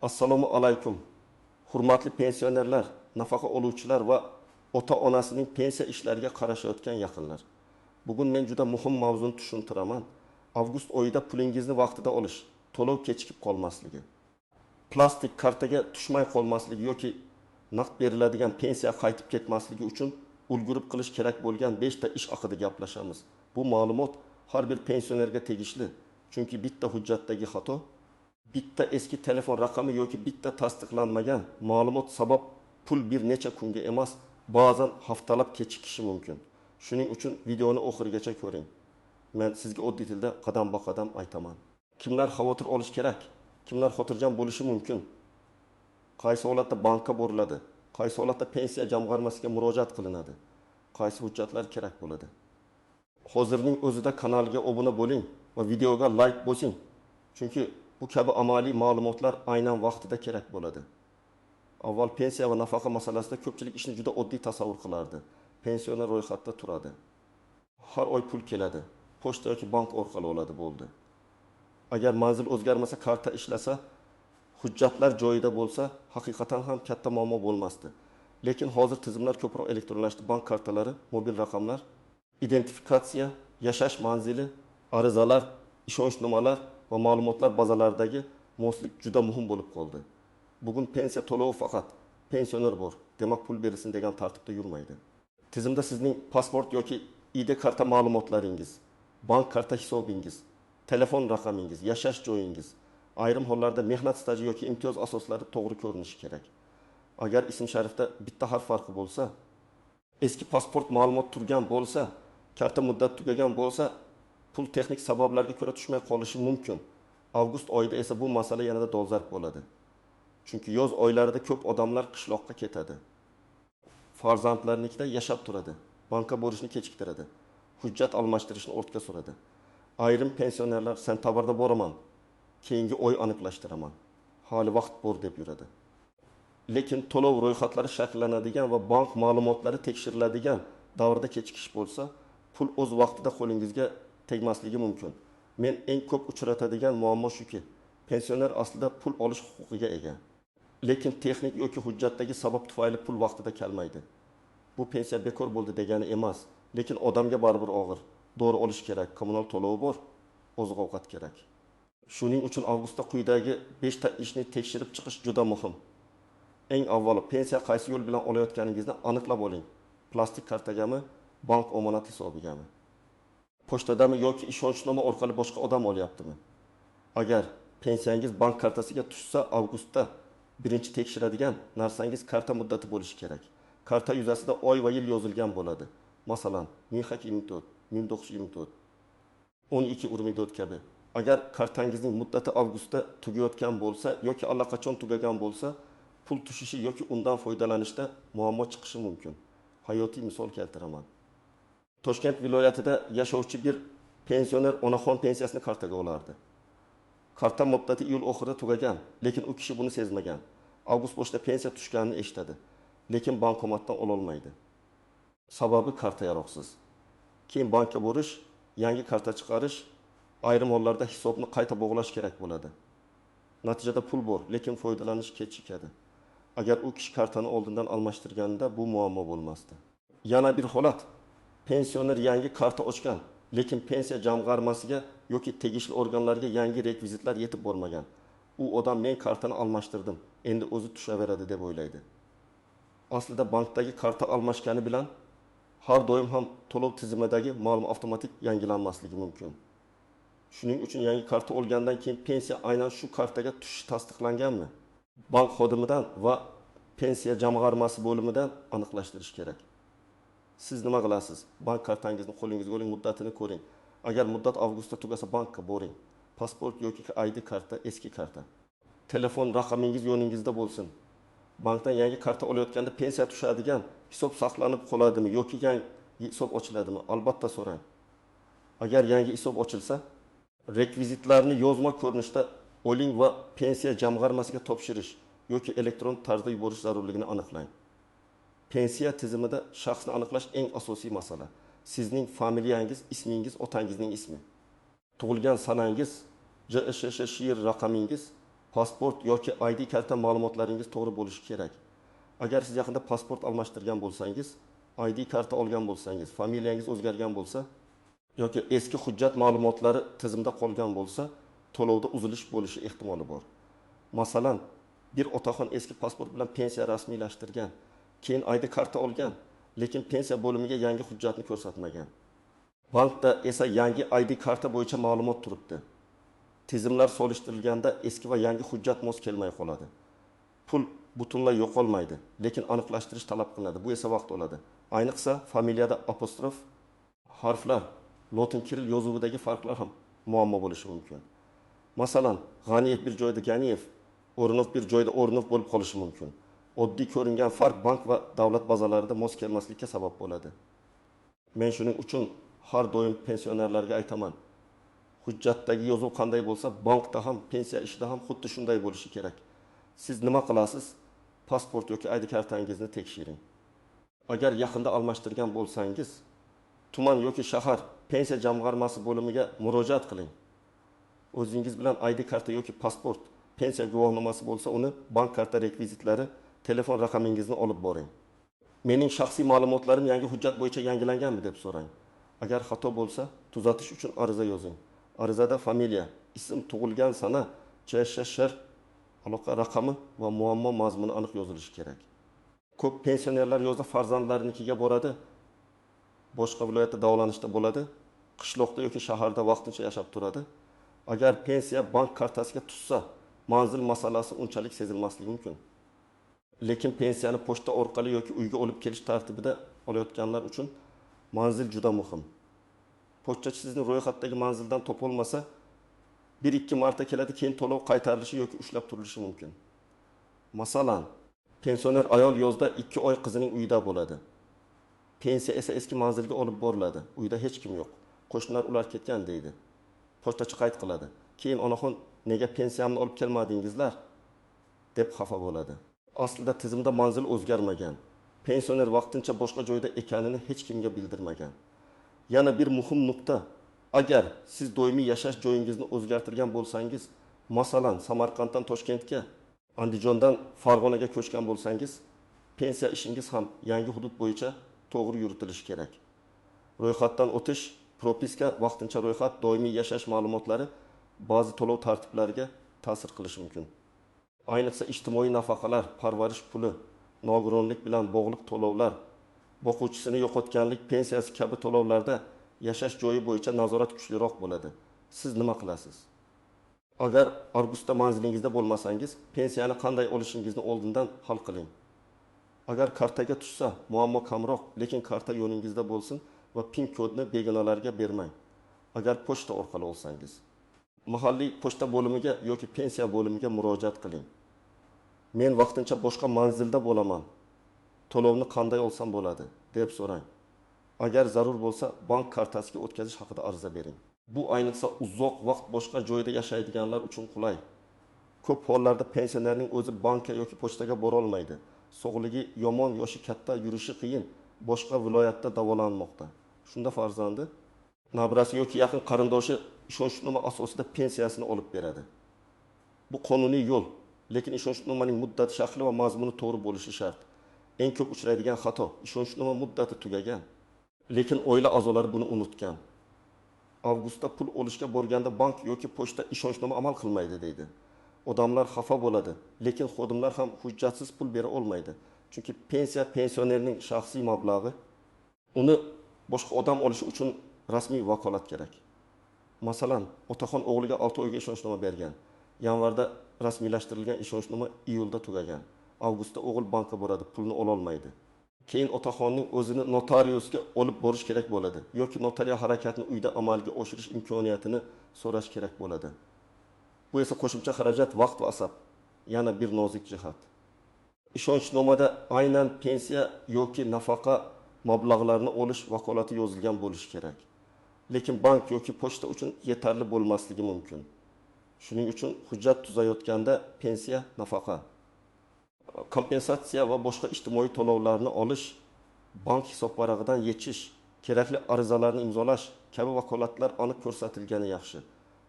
Assalomu alaykum. Hurmatli pensionerlar, nafaqa oluvchilar va ota-onasining pensiya ishlariga qarashayotgan yaqinlar. Bugun men juda muhim mavzuni tushuntiraman. Avgust oyida pulingizni vaqtida olish, to'lov kechikib qolmasligi. Plastik kartaga tushmay qolmasligi yoki naqd beriladigan pensiya qaytib ketmasligi uchun ulgurib qilish kerak bo'lgan 5 ta ish haqida gaplashamiz. Bu ma'lumot har bir pensionerga tegishli. Chunki bitta hujjatdagi xato, bitta eski telefon raqami yoki bitta tasdiqlanmagan ma'lumot sabab pul bir necha kunga emas, ba'zan haftalab kechikishi mumkin. Shuning uchun videoni oxirigacha ko'ring. Men sizga oddiy tilda qadam-qadam aytaman. Kimlar xavotir olish kerak? Kimlar xotirjam bo'lishi mumkin? Qaysi holatda bankka boriladi? Qaysi holatda pensiya jamg'armasiga murojaat qilinadi? Qaysi hujjatlar kerak bo'ladi? Hozirning o'zida kanalga obuna bo'ling va videoga like bosing. Chunki bu kabi amaliy ma'lumotlar aynan vaqtida kerak bo'ladi. Avval pensiya va nafaqa masalasida ko'pchilik ishni juda oddiy tasavvur qilardi. Pensioner ro'yxatda turadi. Har oy pul keladi. Pochta yoki bank orqali oladi bo'ldi. Agar manzil o'zgarmasa, karta ishlasa, hujjatlar joyida bo'lsa, haqiqatan ham katta muammo bo'lmasdi. Lekin hozir tizimlar ko'proq elektronlashdi. Bank kartalari, mobil raqamlar, identifikatsiya, yashash manzili, arizalar, ishonchnomalar va ma'lumotlar bazalaridagi moslik juda muhim bo'lib qoldi. Bugun pensiya to'lovi faqat pensioner bor, demak pul berilsin degan tartibda yurmaydi. Tizimda sizning pasport yoki ID karta ma'lumotlaringiz, bank karta hisobingiz, telefon raqamingiz, yashash joyingiz, ayrim hollarda mehnat staji yoki imtiyoz asoslari to'g'ri ko'rinishi kerak. Agar ism-sharifda bitta harf farqi bo'lsa, eski pasport ma'lumot turgan bo'lsa, karta muddati tugagan bo'lsa, pul texnik sabablarga ko'ra tushmay qolishi mumkin. Avgust oyida esa bu masala yanada dolzarb bo'ladi. Chunki yoz oylarida ko'p odamlar qishloqqa ketadi. Farzandlarnikida yashab turadi. Bankka borishni kechiktiradi. Hujjat almashtirishni ortga suradi. Ayrim pensionerlar sentabrda boraman, keyingi oy aniqlashtiraman, hali vaqt bor deb yuradi. Lekin to'lov ro'yxatlari shakllanadigan va bank ma'lumotlari tekshiriladigan davrda kechikish bo'lsa, pul o'z vaqtida qo'lingizga tegmasligi mumkin. Men eng ko'p uchratadigan muammo shuki, pensioner aslida pul olish huquqiga ega. Lekin texnik yoki hujjatdagi sabab tufayli pul vaqtida kelmaydi. Bu pensiya bekor bo'ldi degani emas, lekin odamga baribir og'ir. Dori olish kerak, kommunal to'lovi bor, oziq-ovqat kerak. Shuning uchun avgustda quyidagi 5 ta ishni tekshirib chiqish juda muhim. Eng avvalo pensiya qaysi yo'l bilan olayotganingizni aniqlab oling. Plastik kartagami, bank omonat hisobigami? Pochtadami yoki ishonchnoma orqali boshqa odam olyaptimi? Agar pensiyangiz bank kartasiga tushsa, avgustda birinchi tekshiradigan narsangiz karta muddati bo'lishi kerak. Karta yuzasida oy va yil yozilgan bo'ladi. Masalan, 1924, 1924, 1224 kabi. Agar kartangizning muddati avgustda tugayotgan bo'lsa yoki allaqachon tugagan bo'lsa, pul tushishi yoki undan foydalanishda muammo chiqishi mumkin. Hayotiy misol keltiraman. Toshkent viloyatida yashovchi bir pensioner onaxon pensiyasini kartaga olardi. Karta muddati iyul oxirida tugagan, lekin u kishi buni sezmagan. Avgust boshida pensiya tushganini eshitadi, lekin bankomatdan ola olmaydi. Sababi karta yaroqsiz. Keyin bankka borish, yangi karta chiqarish, ayrim hollarda hisobni qayta bog'lash kerak bo'ladi. Natijada pul bor, lekin foydalanish kechikadi. Agar u kishi kartani oldindan almashtirganida bu muammo bo'lmasdi. Yana bir holat, pensioner yangi karta ochgan, lekin pensiya jamg'armasiga yoki tegishli organlarga yangi rekvizitlar yetib bormagan. U odam men kartani almashtirdim, endi o'zi tushaveradi deb o'ylaydi. Aslida bankdagi karta almashgani bilan har doim ham to'lov tizimidagi ma'lumot avtomatik yangilanmasligi mumkin. Shuning uchun yangi karta olgandan keyin pensiya aynan shu kartaga tushishi tasdiqlanganmi? Bank xodimidan va pensiya jamg'armasi bo'limidan aniqlashtirish kerak. Siz nima qilasiz? Bank kartangizni qo'lingizga oling, muddatini ko'ring. Agar muddat avgustda tugasa bankka boring. Pasport yoki ID karta, eski karta. Telefon raqamingiz yoningizda bo'lsin. Bankdan yangi karta olayotganda pensiya tushadigan hisob saqlanib qoladimi yoki yangi hisob ochiladimi? Albatta so'rang. Agar yangi hisob ochilsa, rekvizitlarni yozma ko'rinishda oling va pensiya jamg'armasiga topshirish yoki elektron tarzda yuborish zarurligini aniqlang. Pensiya tizimida shaxsni aniqlash eng asosiy masala. Sizning familiyangiz, ismingiz, otangizning ismi, tug'ilgan sanangiz, JSHSHIR raqamingiz, pasport yoki ID karta ma'lumotlaringiz to'g'ri bo'lishi kerak. Agar siz yaqinda pasport almashtirgan bo'lsangiz, ID karta olgan bo'lsangiz, familiyangiz o'zgargan bo'lsa yoki eski hujjat ma'lumotlari tizimda qolgan bo'lsa, to'lovda uzilish bo'lishi ehtimoli bor. Masalan, bir otaxon eski pasport bilan pensiya rasmiylashtirgan, keyin ID karta olgan, lekin pensiya bo'limiga yangi hujjatni ko'rsatmagan. Bankda esa yangi ID karta bo'yicha ma'lumot turibdi. Tizimlar solishtirilganda eski va yangi hujjat mos kelmay qoladi. Pul butunlay yo'qolmaydi, lekin aniqlashtirish talab qilinadi. Bu esa vaqt oladi. Ayniqsa familiyada apostrof harflar, lotin kiril yozuvidagi farqlar ham muammo bo'lishi mumkin. Masalan, G'aniyev bir joyda Ganiyev, O'rinov bir joyda O'rinov bo'lib qolishi mumkin. Oddiy ko'ringan farq bank va davlat bazalarida mos kelmaslikka sabab bo'ladi. Men shuning uchun har doim pensionerlarga aytaman. Hujjatdagi yozuv qanday bo'lsa, bankda ham, pensiya ishida ham xuddi shunday bo'lishi kerak. Siz nima qilasiz? Pasport yoki ID kartangizni tekshiring. Agar yaqinda almashtirgan bo'lsangiz, tuman yoki shahar pensiya jamg'armasi bo'limiga murojaat qiling. O'zingiz bilan ID karta yoki pasport, pensiya guvohnomasi bo'lsa, uni bank karta rekvizitlari, telefon raqamingizni olib boring. Mening shaxsiy ma'lumotlarim yangi hujjat bo'yicha yangilanganmi deb so'rang. Agar xato bo'lsa, tuzatish uchun ariza yozing. Arizada familiya, ism, tug'ilgan sana, JSHR, aloqa raqami va muammo mazmuni aniq yozilishi kerak. Ko'p pensionerlar yozda farzandlariga boradi, boshqa viloyatda davolanishda bo'ladi, qishloqda yoki shaharda vaqtincha yashab turadi. Agar pensiya bank kartasiga tushsa, manzil masalasi unchalik sezilmasligi mumkin. Lekin pensiyani pochta orqali yoki uyga olib kelish tartibida olayotganlar uchun manzil juda muhim. Pochtachi sizni ro'yxatdagi manzildan topolmasa, 1-2 marta keladi, keyin to'lov qaytarilishi yoki ushlab turilishi mumkin. Masalan, pensioner ayol yozda 2 oy qizining uyida bo'ladi. Pensiya esa eski manzilga olib boriladi. Uyda hech kim yo'q. Qo'shnilar ular ketgan deydi. Pochtachi qayd qiladi. Keyin onaxon nega pensiyamni olib kelmadingizlar deb xafa bo'ladi. Aslida tizimda manzil o'zgarmagan. Pensioner vaqtincha boshqa joyda ekanini hech kimga bildirmagan. Yana bir muhim nuqta. Agar siz doimiy yashash joyingizni o'zgartirgan bo'lsangiz, masalan, Samarqanddan Toshkentga, Andijondan Farg'onaga ko'chgan bo'lsangiz, pensiya ishingiz ham yangi hudud bo'yicha to'g'ri yuritilishi kerak. Ro'yxatdan o'tish, propiska, vaqtincha ro'yxat, doimiy yashash ma'lumotlari ba'zi to'lov tartiblariga ta'sir qilishi mumkin. Ayniqsa ijtimoiy nafaqalar, parvarish puli, nogironlik bilan bog'liq to'lovlar, boquvchisini yo'qotganlik pensiyasi kabi to'lovlarda yashash joyi bo'yicha nazorat kuchliroq bo'ladi. Siz nima qilasiz? Agar avgustda manzilingizda bo'lmasangiz, pensiyani qanday olishingizni oldindan hal qiling. Agar kartaga tushsa, muammo kamroq, lekin karta yoningizda bo'lsin va PIN kodni begonalarga bermang. Agar pochta orqali olsangiz, mahalliy pochta bo'limiga yoki pensiya bo'limiga murojaat qiling. Men vaqtincha boshqa manzilda bo'laman. To'lovni qanday olsam bo'ladi deb so'rang. Agar zarur bo'lsa, bank kartasiga o'tkazish haqida ariza bering. Bu ayniqsa uzoq vaqt boshqa joyda yashaydiganlar uchun qulay. Ko'p hollarda pensionerning o'zi bankka yoki pochtaga bora olmaydi. Sog'ligi yomon, yoshi katta, yurishi qiyin, boshqa viloyatda davolanmoqda. Shunda farzandi nabirasi yoki yaqin qarindoshi ishonchnoma asosida pensiyasini olib beradi. Bu qonuniy yo'l, lekin ishonchnomaning muddati, shakli va mazmuni to'g'ri bo'lishi shart. Eng ko'p uchraydigan xato, ishonchnoma muddati tugagan, lekin oila a'zolari buni unutgan. Avgustda pul olishga borganda bank yoki pochta ishonchnoma amal qilmaydi deydi. Odamlar xafa bo'ladi, lekin xodimlar ham hujjatsiz pul bera olmaydi. Chunki pensiya pensionerning shaxsiy mablag'i. Uni boshqa odam olishi uchun rasmiy vakolat kerak. Masalan, otaxon o'g'liga 6 oyga ishonchnoma bergan. Yanvarda rasmiylashtirilgan ishonchnoma iyulda tugagan. Avgustda o'g'il bankka boradi, pulni ola olmaydi. Keyin otaxonning o'zini notariusga olib borish kerak bo'ladi yoki notarial harakatni uyda amalga oshirish imkoniyatini so'rash kerak bo'ladi. Bu esa qo'shimcha xarajat, vaqt va asab. Yana bir nozik jihat. Ishonchnomada aynan pensiya yoki nafaqa mablag'larini olish vakolati yozilgan bo'lishi kerak. Lekin bank yoki pochta uchun yetarli bo'lmasligi mumkin. Shuning uchun hujjat tuzayotganda pensiya, nafaqa, kompensatsiya va boshqa ijtimoiy to'lovlarni olish, bank hisobvarag'idan yechish, kerakli arizalarni imzolash kabi vakolatlar aniq ko'rsatilgani yaxshi.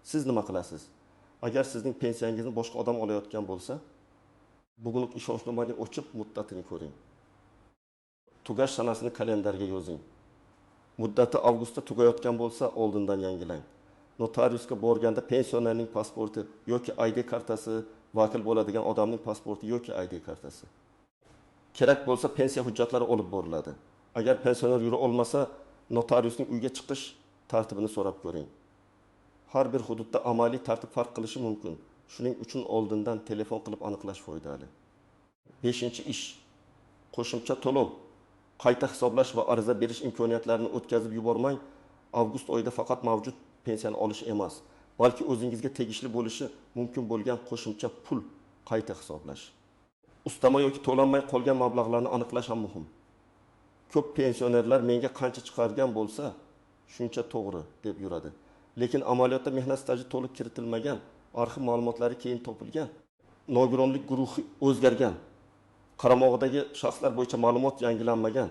Siz nima qilasiz? Agar sizning pensiyangizni boshqa odam olayotgan bo'lsa, bugunlik ishonchnomani ochib, muddatini ko'ring. Tugash sanasini kalendarga yozing. Muddati avgustda tugayotgan bo'lsa, oldindan yangilang. Notariusga borganda pensionerning pasporti yoki ID kartasi, vakil bo'ladigan odamning pasporti yoki ID kartasi. Kerak bo'lsa pensiya hujjatlari olib boriladi. Agar pensioner yura olmasa, notariusning uyga chiqish tartibini so'rab ko'ring. Har bir hududda amaliy tartib farq qilishi mumkin. Shuning uchun oldindan telefon qilib aniqlash foydali. 5-ish. Qo'shimcha to'lov. Qayta hisoblash va ariza berish imkoniyatlarini o'tkazib yubormang. Avgust oyida faqat mavjud pensiyani olish emas, balki o'zingizga tegishli bo'lishi mumkin bo'lgan qo'shimcha pul qayta hisoblash. Ustama yoki to'lanmay qolgan mablag'larni aniqlash ham muhim. Ko'p pensionerlar menga qancha chiqargan bo'lsa, shuncha to'g'ri deb yuradi. Lekin amaliyotda mehnat staji to'liq kiritilmagan, arxiv ma'lumotlari keyin topilgan, nogironlik guruhi o'zgargan, qaramog'idagi shaxslar bo'yicha ma'lumot yangilanmagan,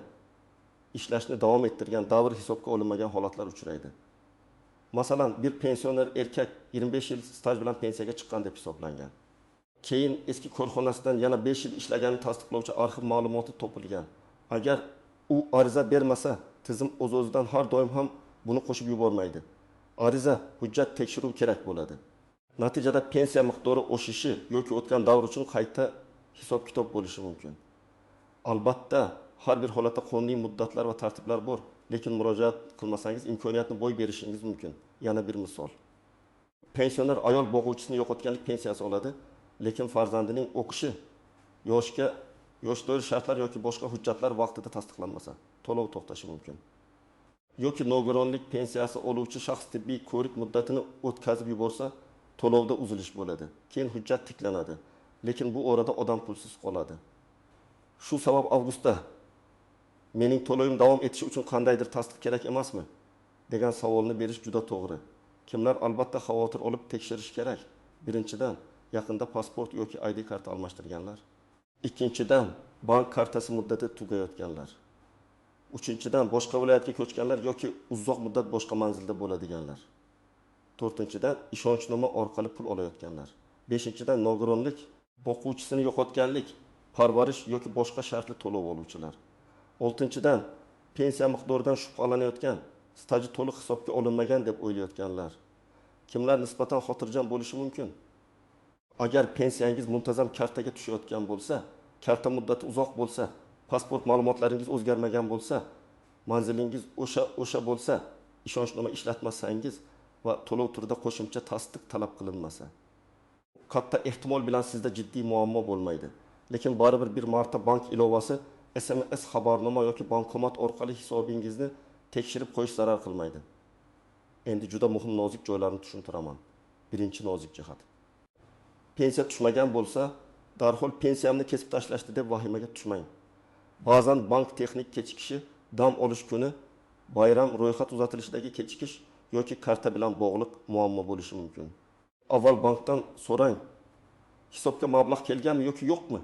ishlashni davom ettirgan, davr hisobga olinmagan holatlar uchraydi. Masalan, bir pensioner erkak 25 yil staj bilan pensiyaga chiqqan deb hisoblangan. Keyin eski korxonasidan yana 5 yil ishlaganini tasdiqlovchi arxiv ma'lumoti topilgan. Agar u ariza bermasa, tizim o'z-o'zidan har doim ham buni qo'shib yubormaydi. Ariza, hujjat tekshiruv kerak bo'ladi. Natijada pensiya miqdori oshishi yoki o'tgan davr uchun qayta hisob-kitob bo'lishi mumkin. Albatta, har bir holatda qonuniy muddatlar va tartiblar bor, lekin murojaat qilmasangiz imkoniyatni boy berishingiz mumkin. Yana bir misol. Pensioner ayol boquvchisini yo'qotganlik pensiyasi oladi, lekin farzandining o'qishi, yosh doir shartlar yoki boshqa hujjatlar vaqtida tasdiqlanmasa, to'lov to'xtashi mumkin. Yoki nogironlik pensiyasi oluvchi shaxs tibbiy ko'rik muddatini o'tkazib yuborsa, to'lovda uzilish bo'ladi. Keyin hujjat tiklanadi, lekin bu orada odam pulsiz qoladi. Shu sabab avgustda mening to'lovim davom etishi uchun qandaydir tasdiq kerak emasmi? degan savolni berish juda to'g'ri. Kimlar albatta xavotir olib tekshirish kerak? Birinchidan, yaqinda pasport yoki ID karta almashtirganlar. Ikkinchidan, bank kartasi muddati tugayotganlar. Uchinchidan, boshqa viloyatga ko'chganlar yoki uzoq muddat boshqa manzilda bo'ladiganlar. To'rtinchidan, ishonchnoma orqali pul olayotganlar. Beshinchidan, nogironlik, boquvchisini yo'qotganlik, parvarish yoki boshqa shartli to'lov oluvchilar. Oltinchidan, pensiya miqdoridan shubhalanayotgan, staji to'liq hisobga olinmagan deb o'ylayotganlar. Kimlar nisbatan xotirjam bo'lishi mumkin? Agar pensiyangiz muntazam kartaga tushayotgan bo'lsa, karta muddati uzoq bo'lsa, pasport ma'lumotlaringiz o'zgarmagan bo'lsa, manzilingiz o'sha bo'lsa, ishonchnoma ishlatmasangiz va to'lov turida qo'shimcha tasdiq talab qilinmasa, katta ehtimol bilan sizda jiddiy muammo bo'lmaydi. Lekin baribir bir marta bank ilovasi, SMS xabarnoma yoki bankomat orqali hisobingizni tekshirib qo'yish zarar qilmaydi. Endi juda muhim nozik joylarni tushuntiraman. Birinchi nozik jihat. Pensiya tushmagan bo'lsa, darhol pensiyamni kesib tashlashdi deb vahimaga tushmang. Ba'zan bank texnik kechikishi, dam olish kuni, bayram ro'yxat uzatilishidagi kechikish yoki karta bilan bog'liq muammo bo'lishi mumkin. Avval bankdan so'rang, hisobga mablag' kelganmi yoki yo'qmi?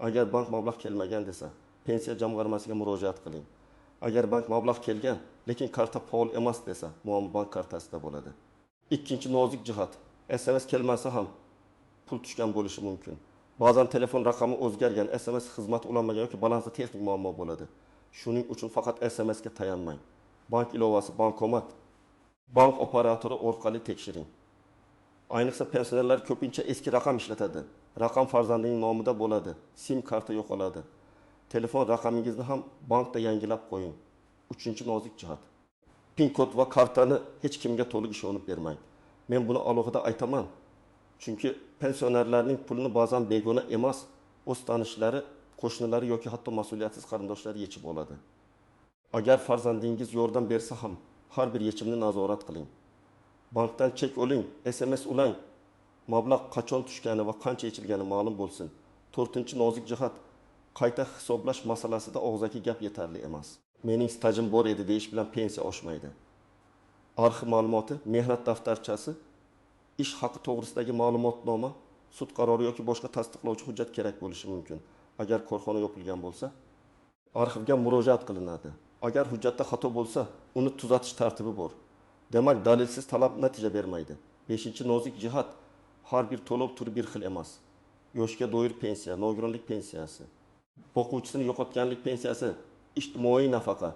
Agar bank mablag' kelmagan desa, pensiya jamg'armasiga murojaat qiling. Agar bank mablag' kelgan, lekin karta faol emas desa, muammo bank kartasida bo'ladi. Ikkinchi nozik jihat, SMS kelmasa ham pul tushgan bo'lishi mumkin. Ba'zan telefon raqami o'zgargan, SMS xizmat ulanmagan yoki balansda texnik muammo bo'ladi. Shuning uchun faqat SMS ga tayanmang. Bank ilovasi, bankomat, bank operatori orqali tekshiring. Ayniqsa pensionerlar ko'pincha eski raqam ishlatadi. Raqam farzandining nomida bo'ladi. SIM karta yo'qoladi. Telefon raqamingizni ham bankda yangilab qo'ying. Uchinchi nozik jihat. PIN kod va kartani hech kimga to'liq ishonib bermang. Men buni alohida aytaman. Chunki pensionerlarning pulini ba'zan begona emas, o'z tanishlari, qo'shnilari yoki hatto mas'uliyatsiz qarindoshlari yechib oladi. Agar farzandingiz yordam bersa ham, har bir yechimni nazorat qiling. Bankdan chek oling, SMS ulang. Mablag' qachon tushgani va qancha yechilgani ma'lum bo'lsin. To'rtinchi nozik jihat, qayta hisoblash masalasida og'zaki gap yetarli emas. Mening stajim bor edi deyish bilan pensiya oshmaydi. Arxiv ma'lumoti, mehnat daftarchasi, ish haqi to'g'risidagi ma'lumotnoma, sud qarori yoki boshqa tasdiqlovchi hujjat kerak bo'lishi mumkin. Agar korxona yopilgan bo'lsa, arxivga murojaat qilinadi. Agar hujjatda xato bo'lsa, uni tuzatish tartibi bor. Demak, dalilsiz talab natija bermaydi. 5-nozik jihat, Har bir to'lov turi bir xil emas. Yoshga doir pensiya, nogironlik pensiyasi, o'quvchisini yo'qotganlik pensiyasi, ijtimoiy nafaqa,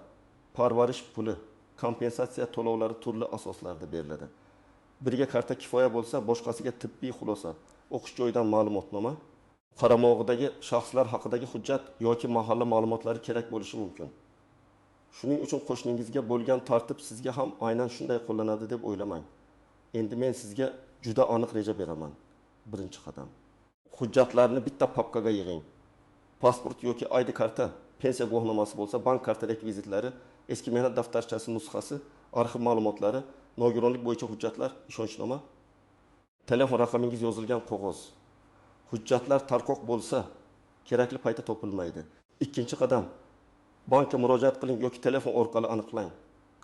parvarish puli, kompensatsiya to'lovlari turli asoslarda beriladi. Biriga karta kifoya bo'lsa, boshqasiga tibbiy xulosa, o'qish joyidan ma'lumotnoma, qaramog'idagi shaxslar haqidagi hujjat yoki mahalla ma'lumotlari kerak bo'lishi mumkin. Shuning uchun qo'shningizga bo'lgan tartib sizga ham aynan shunday qo'llanadi deb o'ylamang. Endi men sizga juda aniq reja beraman. Birinchi qadam. Hujjatlarni bitta papkaga yig'ing. Pasport yoki ID karta, pensiya guvohnomasi bo'lsa, bank karta rekvizitlari, eski mehnat daftarchasi nusxasi, arxiv ma'lumotlari, nogironlik bo'yicha hujjatlar, ishonchnoma, telefon raqamingiz yozilgan qog'oz. Hujjatlar tarqoq bo'lsa, kerakli paytda topilmaydi. Ikkinchi qadam. Bankka murojaat qiling yoki telefon orqali aniqlang.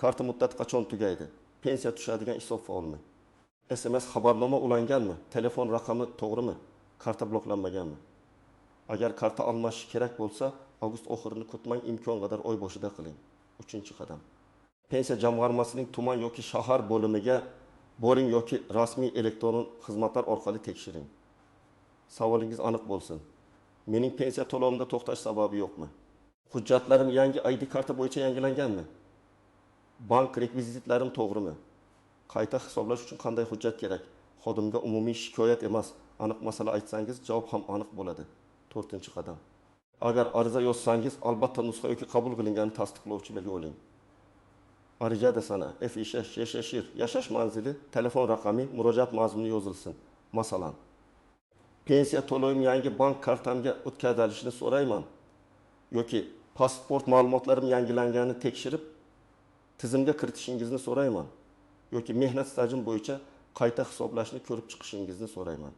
Karta muddati qachon tugaydi? Pensiya tushadigan hisob faolmi? SMS xabarnoma ulanganmi? Telefon raqami to'g'rimi? Karta bloklanmaganmi? Agar karta almashish kerak bo'lsa, avgust oxirini kutmang, imkon qadar oy boshida qiling. Uchinchi qadam. Pensiya jamg'armasining tuman yoki shahar bo'limiga boring yoki rasmiy elektron xizmatlar orqali tekshiring. Savolingiz aniq bo'lsin. Mening pensiya to'lovimda to'xtash sababi yo'qmi? Hujjatlarim yangi ID karta bo'yicha yangilanganmi? Bank rekvizitlarim to'g'rimi? Qayta hisoblash uchun qanday hujjat kerak? Xodimga umumiy shikoyat emas, aniq masala aytsangiz, javob ham aniq bo'ladi. 4-qadam. Agar ariza yozsangiz, albatta nusxa yoki qabul qilinganini tasdiqlovchi belgi oling. Arizada sana, yashash manzili, telefon raqami, murojaat mazmuni yozilsin. Masalan, pensiya to'lovim yangi bank kartamga o'tkazilishini so'rayman yoki pasport ma'lumotlarim yangilanganini tekshirib tizimga kiritishingizni so'rayman yoki mehnat stajim bo'yicha qayta hisoblashni ko'rib chiqishingizni so'rayman.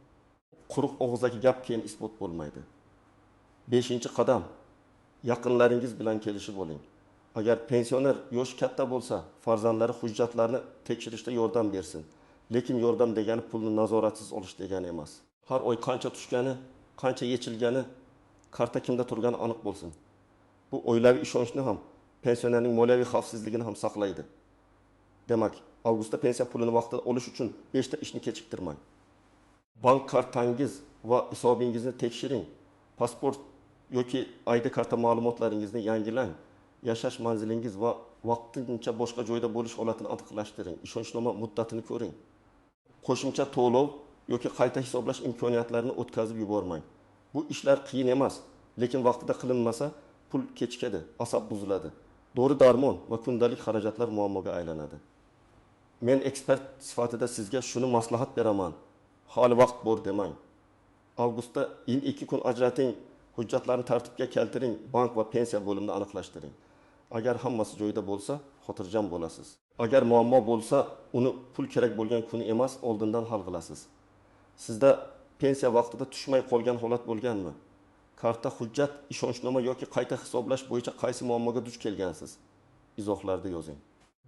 Quruq og'zaki gap keyin isbot bo'lmaydi. 5-qadam. Yaqinlaringiz bilan kelishib oling. Agar pensioner yoshi katta bo'lsa, farzandlari hujjatlarni tekshirishda yordam bersin. Lekin yordam degani pulni nazoratsiz olish degani emas. Har oy qancha tushgani, qancha yechilgani, karta kimda turgani aniq bo'lsin. Bu oilaviy ishonchni ham, pensionerning moliyaviy xavfsizligini ham saqlaydi. Demak, avgustda pensiya pulini vaqtida olish uchun 5 ta ishni kechiktirmang. Bank kartangiz va hisobingizni tekshiring. Pasport yoki ID karta ma'lumotlaringizni yangilang. Yashash manzilingiz va vaqtincha boshqa joyda bo'lish holatini aniqlashtiring. Ishonchnoma muddatini ko'ring. Qo'shimcha to'lov yoki qayta hisoblash imkoniyatlarini o'tkazib yubormang. Bu ishlar qiyin emas, lekin vaqtida qilinmasa, pul kechikadi, asab buziladi. Dori-darmon va kundalik xarajatlar muammoga aylanadi. Men ekspert sifatida sizga shuni maslahat beraman. Hali vaqt bor demang. Avgustda 2 kun ajrating, hujjatlarni tartibga keltiring, bank va pensiya bo'limida aniqlashtiring. Agar hammasi joyida bo'lsa, xotirjam bo'lasiz. Agar muammo bo'lsa, uni pul kerak bo'lgan kuni emas, oldindan hal qilasiz. Sizda pensiya vaqtida tushmay qolgan holat bo'lganmi? Karta, hujjat, ishonchnoma yoki qayta hisoblash bo'yicha qaysi muammoga duch kelgansiz? Izohlarda yozing.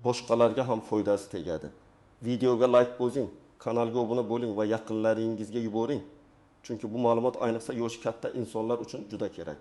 Boshqalarga ham foydasi tegadi. Videoga like bosing, kanalga obuna bo'ling va yaqinlaringizga yuboring. Chunki bu ma'lumot ayniqsa yoshi katta insonlar uchun juda kerak.